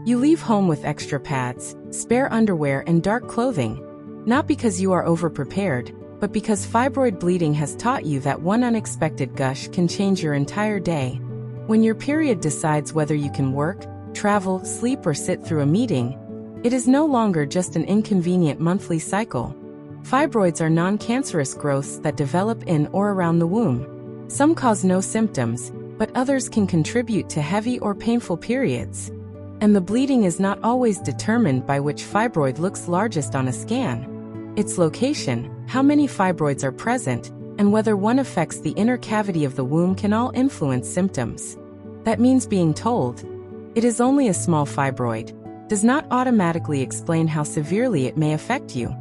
You leave home with extra pads, spare underwear, and dark clothing, not because you are overprepared, but because fibroid bleeding has taught you that one unexpected gush can change your entire day. When your period decides whether you can work, travel, sleep, or sit through a meeting, it is no longer just an inconvenient monthly cycle. Fibroids are non-cancerous growths that develop in or around the womb. Some cause no symptoms, but others can contribute to heavy or painful periods. And the bleeding is not always determined by which fibroid looks largest on a scan. Its location, how many fibroids are present, and whether one affects the inner cavity of the womb can all influence symptoms. That means being told, "It is only a small fibroid," does not automatically explain how severely it may affect you.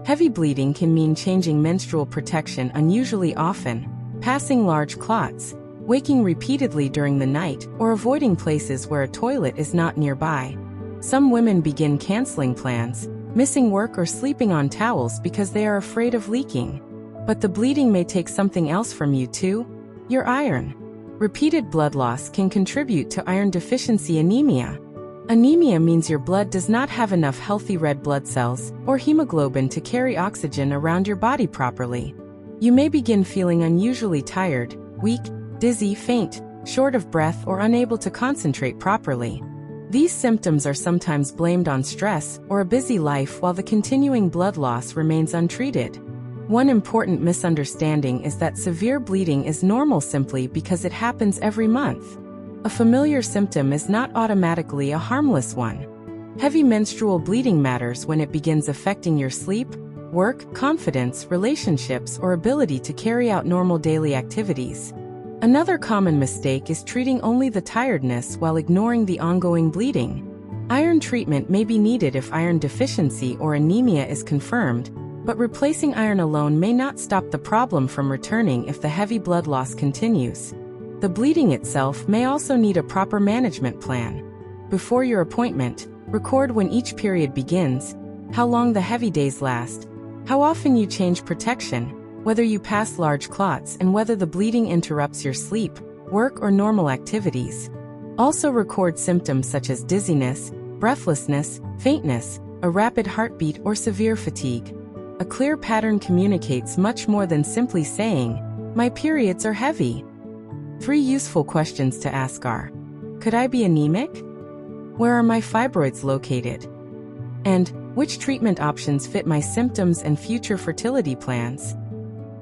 Heavy bleeding can mean changing menstrual protection unusually often, passing large clots, waking repeatedly during the night, or avoiding places where a toilet is not nearby. Some women begin canceling plans, missing work, or sleeping on towels because they are afraid of leaking. But the bleeding may take something else from you too: your iron. Repeated blood loss can contribute to iron deficiency anemia. Anemia means your blood does not have enough healthy red blood cells or hemoglobin to carry oxygen around your body properly. You may begin feeling unusually tired, weak, dizzy, faint, short of breath, or unable to concentrate properly. These symptoms are sometimes blamed on stress or a busy life, while the continuing blood loss remains untreated. One important misunderstanding is that severe bleeding is normal simply because it happens every month. A familiar symptom is not automatically a harmless one. Heavy menstrual bleeding matters when it begins affecting your sleep, work, confidence, relationships, or ability to carry out normal daily activities. Another common mistake is treating only the tiredness while ignoring the ongoing bleeding. Iron treatment may be needed if iron deficiency or anemia is confirmed, but replacing iron alone may not stop the problem from returning if the heavy blood loss continues. The bleeding itself may also need a proper management plan. Before your appointment, record when each period begins, how long the heavy days last, how often you change protection, whether you pass large clots, and whether the bleeding interrupts your sleep, work, or normal activities. Also record symptoms such as dizziness, breathlessness, faintness, a rapid heartbeat, or severe fatigue. A clear pattern communicates much more than simply saying, "My periods are heavy." 3 useful questions to ask are: could I be anemic? Where are my fibroids located? And which treatment options fit my symptoms and future fertility plans?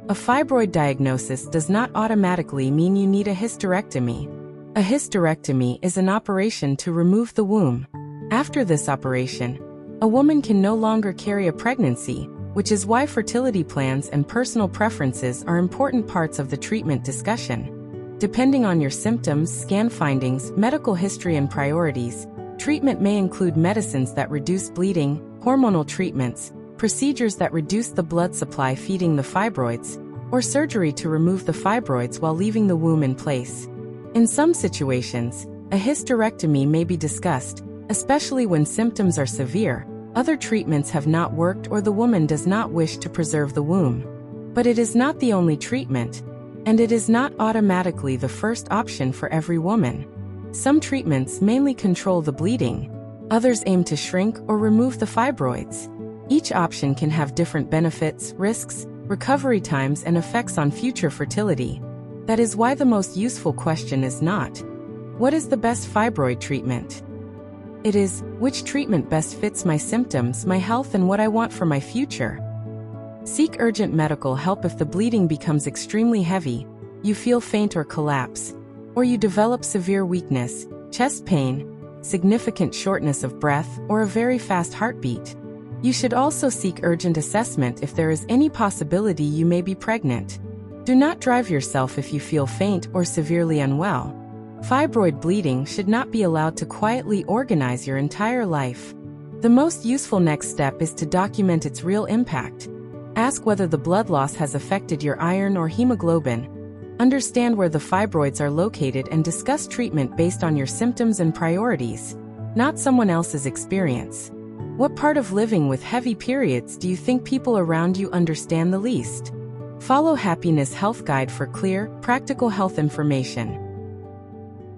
A fibroid diagnosis does not automatically mean you need a hysterectomy. A hysterectomy is an operation to remove the womb. After this operation, a woman can no longer carry a pregnancy, which is why fertility plans and personal preferences are important parts of the treatment discussion. Depending on your symptoms, scan findings, medical history, and priorities, treatment may include medicines that reduce bleeding, hormonal treatments, procedures that reduce the blood supply feeding the fibroids, or surgery to remove the fibroids while leaving the womb in place. In some situations, a hysterectomy may be discussed, especially when symptoms are severe, other treatments have not worked, or the woman does not wish to preserve the womb. But it is not the only treatment, and it is not automatically the first option for every woman. Some treatments mainly control the bleeding, others aim to shrink or remove the fibroids. Each option can have different benefits, risks, recovery times, and effects on future fertility. That is why the most useful question is not, "What is the best fibroid treatment?" It is, "Which treatment best fits my symptoms, my health, and what I want for my future?" Seek urgent medical help if the bleeding becomes extremely heavy, you feel faint or collapse, or you develop severe weakness, chest pain, significant shortness of breath, or a very fast heartbeat. You should also seek urgent assessment if there is any possibility you may be pregnant. Do not drive yourself if you feel faint or severely unwell. Fibroid bleeding should not be allowed to quietly organize your entire life. The most useful next step is to document its real impact. Ask whether the blood loss has affected your iron or hemoglobin. Understand where the fibroids are located and discuss treatment based on your symptoms and priorities, not someone else's experience. What part of living with heavy periods do you think people around you understand the least? Follow Happiness Health Guide for clear, practical health information.